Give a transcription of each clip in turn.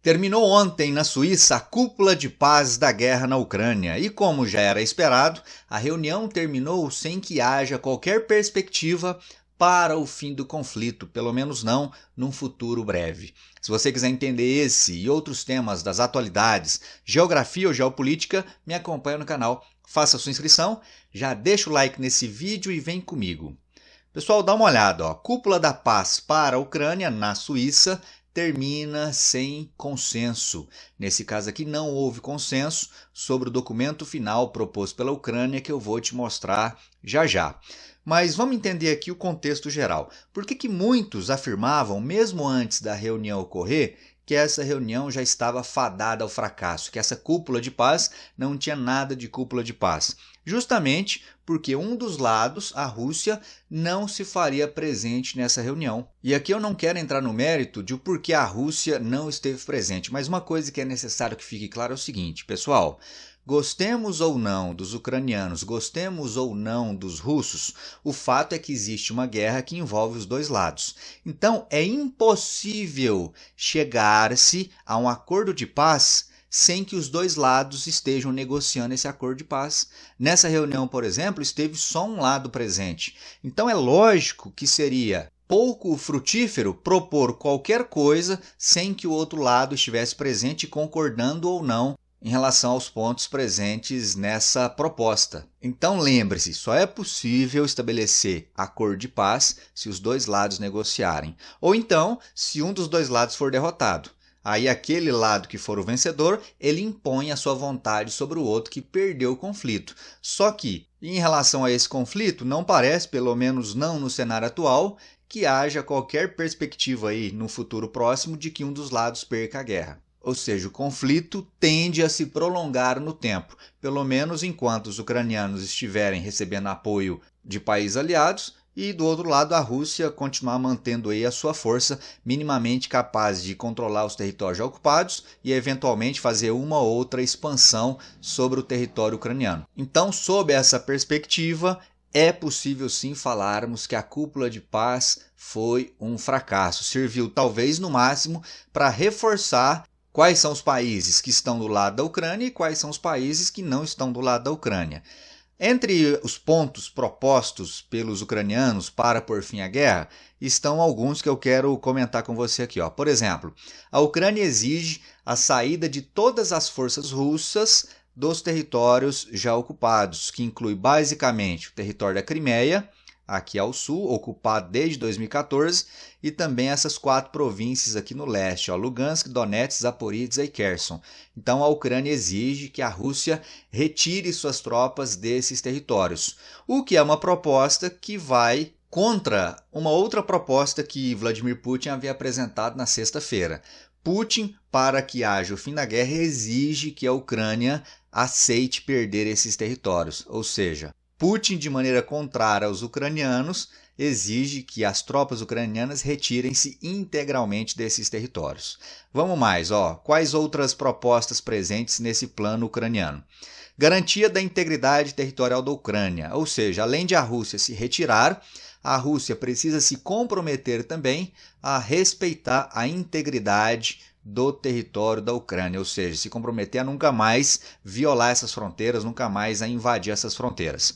Terminou ontem na Suíça a cúpula de paz da guerra na Ucrânia e, como já era esperado, a reunião terminou sem que haja qualquer perspectiva para o fim do conflito, pelo menos não num futuro breve. Se você quiser entender esse e outros temas das atualidades, geografia ou geopolítica, me acompanha no canal, faça sua inscrição, já deixa o like nesse vídeo e vem comigo. Pessoal, dá uma olhada, ó. Cúpula da paz para a Ucrânia na Suíça termina sem consenso. Nesse caso aqui não houve consenso sobre o documento final proposto pela Ucrânia que eu vou te mostrar já já. Mas vamos entender aqui o contexto geral. Por que muitos afirmavam, mesmo antes da reunião ocorrer, que essa reunião já estava fadada ao fracasso, que essa cúpula de paz não tinha nada de cúpula de paz? Justamente porque um dos lados, a Rússia, não se faria presente nessa reunião. E aqui eu não quero entrar no mérito de o porquê a Rússia não esteve presente, mas uma coisa que é necessário que fique claro é o seguinte, pessoal. Gostemos ou não dos ucranianos, gostemos ou não dos russos, o fato é que existe uma guerra que envolve os dois lados. Então, é impossível chegar-se a um acordo de paz sem que os dois lados estejam negociando esse acordo de paz. Nessa reunião, por exemplo, esteve só um lado presente. Então, é lógico que seria pouco frutífero propor qualquer coisa sem que o outro lado estivesse presente concordando ou não em relação aos pontos presentes nessa proposta. Então lembre-se, só é possível estabelecer acordo de paz se os dois lados negociarem, ou então se um dos dois lados for derrotado. Aí aquele lado que for o vencedor, ele impõe a sua vontade sobre o outro que perdeu o conflito. Só que, em relação a esse conflito, não parece, pelo menos não no cenário atual, que haja qualquer perspectiva aí no futuro próximo de que um dos lados perca a guerra. Ou seja, o conflito tende a se prolongar no tempo, pelo menos enquanto os ucranianos estiverem recebendo apoio de países aliados e, do outro lado, a Rússia continuar mantendo aí a sua força minimamente capaz de controlar os territórios já ocupados e, eventualmente, fazer uma ou outra expansão sobre o território ucraniano. Então, sob essa perspectiva, é possível sim falarmos que a cúpula de paz foi um fracasso. Serviu, talvez, no máximo, para reforçar quais são os países que estão do lado da Ucrânia e quais são os países que não estão do lado da Ucrânia. Entre os pontos propostos pelos ucranianos para pôr fim à guerra, estão alguns que eu quero comentar com você aqui. Por exemplo, a Ucrânia exige a saída de todas as forças russas dos territórios já ocupados, que inclui basicamente o território da Crimeia, aqui ao sul, ocupado desde 2014, e também essas 4 províncias aqui no leste, Lugansk, Donetsk, Zaporizhzhia e Kherson. Então a Ucrânia exige que a Rússia retire suas tropas desses territórios, o que é uma proposta que vai contra uma outra proposta que Vladimir Putin havia apresentado na sexta-feira. Putin, para que haja o fim da guerra, exige que a Ucrânia aceite perder esses territórios, ou seja, Putin, de maneira contrária aos ucranianos, exige que as tropas ucranianas retirem-se integralmente desses territórios. Vamos mais, quais outras propostas presentes nesse plano ucraniano? Garantia da integridade territorial da Ucrânia, ou seja, além de a Rússia se retirar, a Rússia precisa se comprometer também a respeitar a integridade do território da Ucrânia, ou seja, se comprometer a nunca mais violar essas fronteiras, nunca mais a invadir essas fronteiras.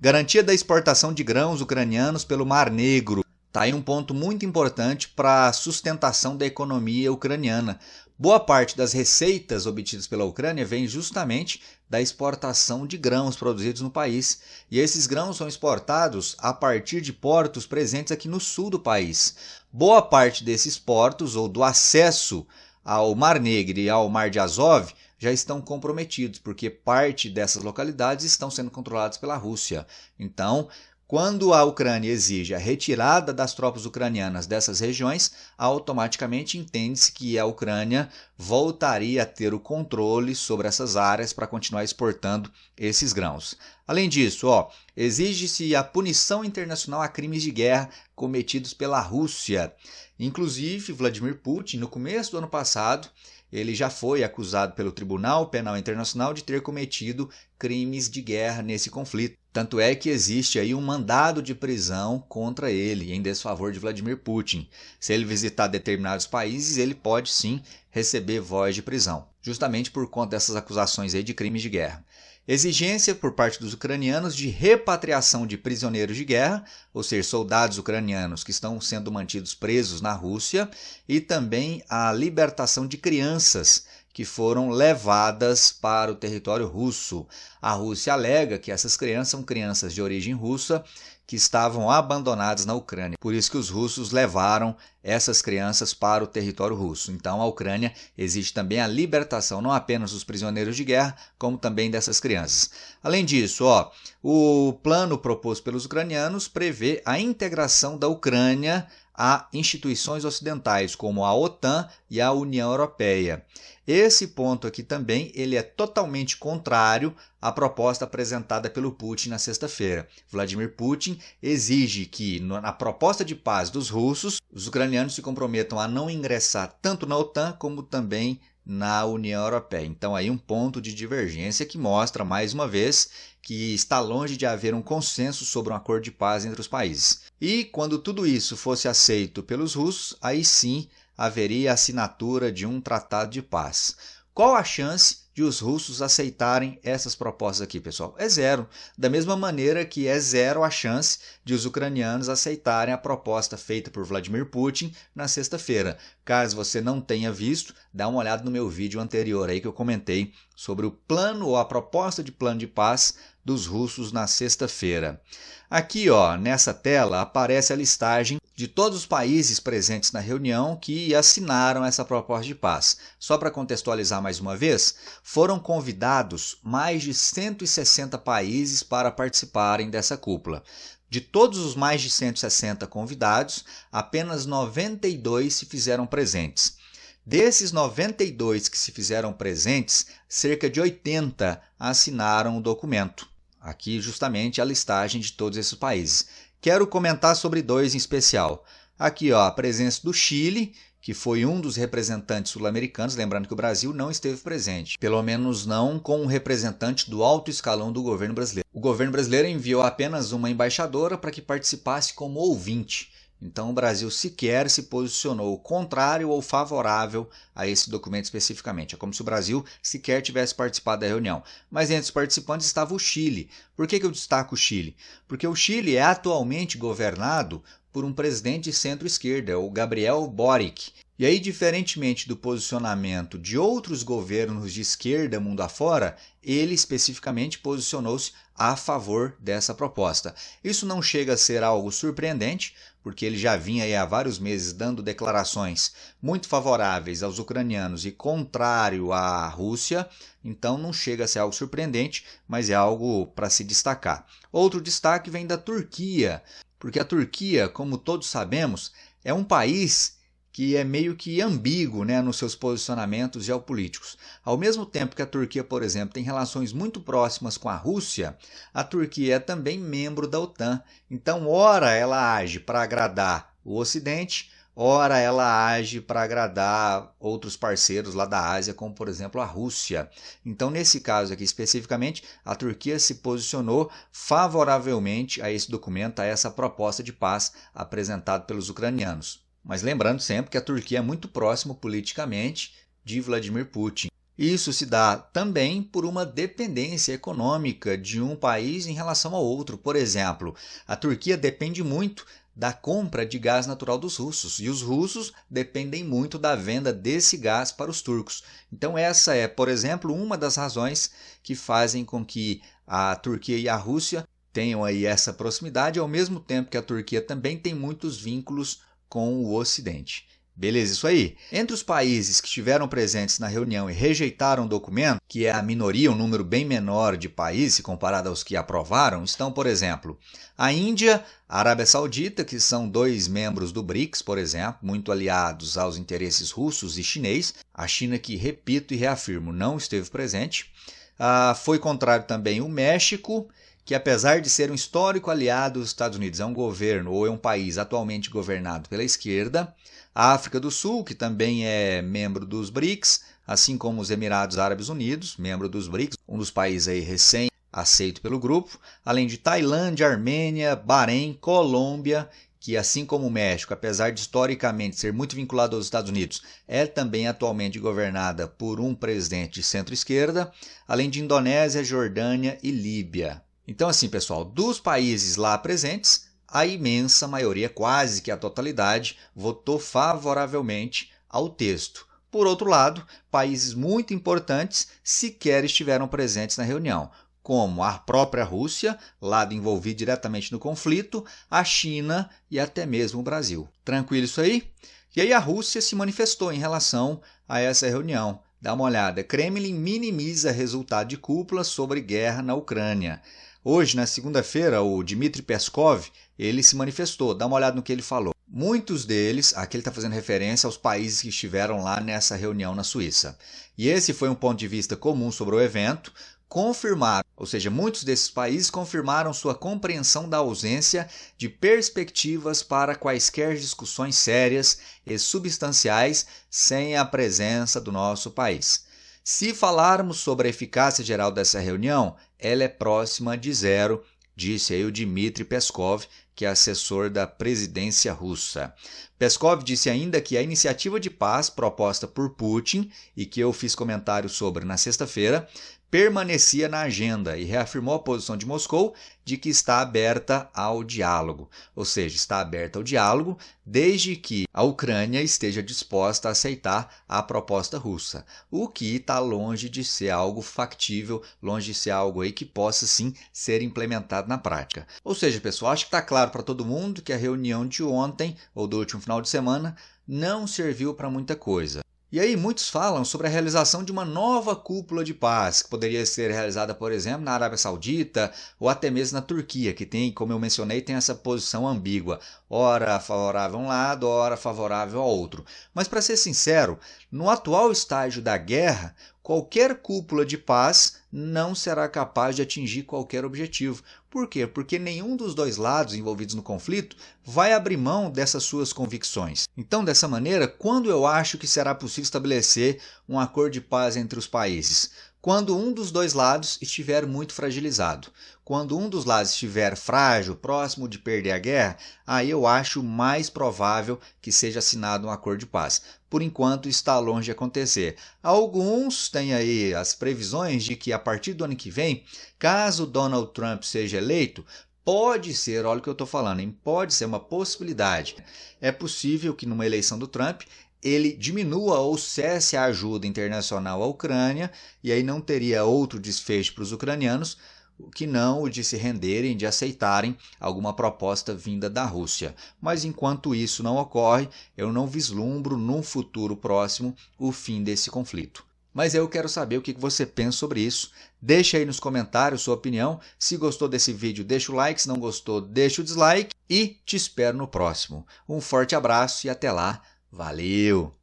Garantia da exportação de grãos ucranianos pelo Mar Negro. Está aí um ponto muito importante para a sustentação da economia ucraniana. Boa parte das receitas obtidas pela Ucrânia vem justamente da exportação de grãos produzidos no país. E esses grãos são exportados a partir de portos presentes aqui no sul do país. Boa parte desses portos, ou do acesso ao Mar Negro e ao Mar de Azov, já estão comprometidos, porque parte dessas localidades estão sendo controladas pela Rússia. Então, quando a Ucrânia exige a retirada das tropas ucranianas dessas regiões, automaticamente entende-se que a Ucrânia voltaria a ter o controle sobre essas áreas para continuar exportando esses grãos. Além disso, exige-se a punição internacional a crimes de guerra cometidos pela Rússia. Inclusive, Vladimir Putin, no começo do ano passado, ele já foi acusado pelo Tribunal Penal Internacional de ter cometido crimes de guerra nesse conflito. Tanto é que existe aí um mandado de prisão contra ele em desfavor de Vladimir Putin. Se ele visitar determinados países, ele pode sim receber voz de prisão, justamente por conta dessas acusações aí de crimes de guerra. Exigência por parte dos ucranianos de repatriação de prisioneiros de guerra, ou seja, soldados ucranianos que estão sendo mantidos presos na Rússia, e também a libertação de crianças que foram levadas para o território russo. A Rússia alega que essas crianças são crianças de origem russa que estavam abandonadas na Ucrânia. Por isso que os russos levaram essas crianças para o território russo. Então a Ucrânia exige também a libertação não apenas dos prisioneiros de guerra, como também dessas crianças. Além disso, o plano proposto pelos ucranianos prevê a integração da Ucrânia a instituições ocidentais como a OTAN e a União Europeia. Esse ponto aqui também ele é totalmente contrário à proposta apresentada pelo Putin na sexta-feira. Vladimir Putin exige que, na proposta de paz dos russos, os ucranianos se comprometam a não ingressar tanto na OTAN como também na União Europeia. Então aí um ponto de divergência que mostra, mais uma vez, que está longe de haver um consenso sobre um acordo de paz entre os países. E quando tudo isso fosse aceito pelos russos, aí sim haveria a assinatura de um tratado de paz. Qual a chance de os russos aceitarem essas propostas aqui, pessoal? É zero. Da mesma maneira que é zero a chance de os ucranianos aceitarem a proposta feita por Vladimir Putin na sexta-feira. Caso você não tenha visto, dá uma olhada no meu vídeo anterior aí que eu comentei sobre o plano ou a proposta de plano de paz dos russos na sexta-feira. Aqui, nessa tela, aparece a listagem de todos os países presentes na reunião que assinaram essa proposta de paz. Só para contextualizar mais uma vez, foram convidados mais de 160 países para participarem dessa cúpula. De todos os mais de 160 convidados, apenas 92 se fizeram presentes. Desses 92 que se fizeram presentes, cerca de 80 assinaram o documento. Aqui justamente a listagem de todos esses países. Quero comentar sobre dois em especial. Aqui a presença do Chile, que foi um dos representantes sul-americanos, lembrando que o Brasil não esteve presente, pelo menos não com um representante do alto escalão do governo brasileiro. O governo brasileiro enviou apenas uma embaixadora para que participasse como ouvinte. Então o Brasil sequer se posicionou contrário ou favorável a esse documento especificamente. É como se o Brasil sequer tivesse participado da reunião. Mas entre os participantes estava o Chile. Por que eu destaco o Chile? Porque o Chile é atualmente governado por um presidente de centro-esquerda, o Gabriel Boric. E aí, diferentemente do posicionamento de outros governos de esquerda mundo afora, ele especificamente posicionou-se a favor dessa proposta. Isso não chega a ser algo surpreendente, porque ele já vinha aí há vários meses dando declarações muito favoráveis aos ucranianos e contrário à Rússia, então não chega a ser algo surpreendente, mas é algo para se destacar. Outro destaque vem da Turquia, porque a Turquia, como todos sabemos, é um país que é meio que ambíguo, nos seus posicionamentos geopolíticos. Ao mesmo tempo que a Turquia, por exemplo, tem relações muito próximas com a Rússia, a Turquia é também membro da OTAN. Então, ora ela age para agradar o Ocidente, ora ela age para agradar outros parceiros lá da Ásia, como por exemplo a Rússia. Então, nesse caso aqui especificamente, a Turquia se posicionou favoravelmente a esse documento, a essa proposta de paz apresentada pelos ucranianos. Mas lembrando sempre que a Turquia é muito próxima politicamente de Vladimir Putin. Isso se dá também por uma dependência econômica de um país em relação ao outro. Por exemplo, a Turquia depende muito da compra de gás natural dos russos e os russos dependem muito da venda desse gás para os turcos. Então essa é, por exemplo, uma das razões que fazem com que a Turquia e a Rússia tenham aí essa proximidade, ao mesmo tempo que a Turquia também tem muitos vínculos com o Ocidente. Beleza, isso aí. Entre os países que estiveram presentes na reunião e rejeitaram o documento, que é a minoria, um número bem menor de países comparado aos que aprovaram, estão, por exemplo, a Índia, a Arábia Saudita, que são dois membros do BRICS, por exemplo, muito aliados aos interesses russos e chinês. A China, que, repito e reafirmo, não esteve presente. Foi contrário também o México, que apesar de ser um histórico aliado dos Estados Unidos, é um governo ou é um país atualmente governado pela esquerda. A África do Sul, que também é membro dos BRICS, assim como os Emirados Árabes Unidos, membro dos BRICS, um dos países aí aceito pelo grupo, além de Tailândia, Armênia, Bahrein, Colômbia, que assim como o México, apesar de historicamente ser muito vinculado aos Estados Unidos, é também atualmente governada por um presidente de centro-esquerda, além de Indonésia, Jordânia e Líbia. Então assim, pessoal, dos países lá presentes, a imensa maioria, quase que a totalidade, votou favoravelmente ao texto. Por outro lado, países muito importantes sequer estiveram presentes na reunião, como a própria Rússia, lado envolvido diretamente no conflito, a China e até mesmo o Brasil. Tranquilo isso aí? E aí a Rússia se manifestou em relação a essa reunião. Dá uma olhada, Kremlin minimiza resultado de cúpula sobre guerra na Ucrânia. Hoje, na segunda-feira, o Dmitry Peskov, ele se manifestou, dá uma olhada no que ele falou. Muitos deles, aqui ele está fazendo referência aos países que estiveram lá nessa reunião na Suíça. E esse foi um ponto de vista comum sobre o evento, confirmaram, ou seja, muitos desses países confirmaram sua compreensão da ausência de perspectivas para quaisquer discussões sérias e substanciais sem a presença do nosso país. Se falarmos sobre a eficácia geral dessa reunião, ela é próxima de zero, disse aí o Dmitry Peskov, que é assessor da presidência russa. Peskov disse ainda que a iniciativa de paz proposta por Putin, e que eu fiz comentário sobre na sexta-feira, permanecia na agenda e reafirmou a posição de Moscou de que está aberta ao diálogo, ou seja, está aberta ao diálogo desde que a Ucrânia esteja disposta a aceitar a proposta russa, o que está longe de ser algo factível, longe de ser algo aí que possa sim ser implementado na prática. Ou seja, pessoal, acho que está claro para todo mundo que a reunião de ontem ou do último final de semana não serviu para muita coisa. E aí muitos falam sobre a realização de uma nova cúpula de paz, que poderia ser realizada, por exemplo, na Arábia Saudita ou até mesmo na Turquia, que tem, como eu mencionei, tem essa posição ambígua, ora favorável a um lado, ora favorável ao outro. Mas para ser sincero, no atual estágio da guerra, qualquer cúpula de paz não será capaz de atingir qualquer objetivo. Por quê? Porque nenhum dos dois lados envolvidos no conflito vai abrir mão dessas suas convicções. Então, dessa maneira, quando eu acho que será possível estabelecer um acordo de paz entre os países? Quando um dos dois lados estiver muito fragilizado. Quando um dos lados estiver frágil, próximo de perder a guerra, aí eu acho mais provável que seja assinado um acordo de paz. Por enquanto está longe de acontecer. Alguns têm aí as previsões de que a partir do ano que vem, caso Donald Trump seja eleito, pode ser, olha o que eu estou falando, hein? Pode ser uma possibilidade. É possível que numa eleição do Trump ele diminua ou cesse a ajuda internacional à Ucrânia e aí não teria outro desfecho para os ucranianos que não o de se renderem, de aceitarem alguma proposta vinda da Rússia. Mas enquanto isso não ocorre, eu não vislumbro num futuro próximo o fim desse conflito. Mas eu quero saber o que você pensa sobre isso. Deixa aí nos comentários sua opinião. Se gostou desse vídeo, deixa o like. Se não gostou, deixa o dislike. E te espero no próximo. Um forte abraço e até lá. Valeu!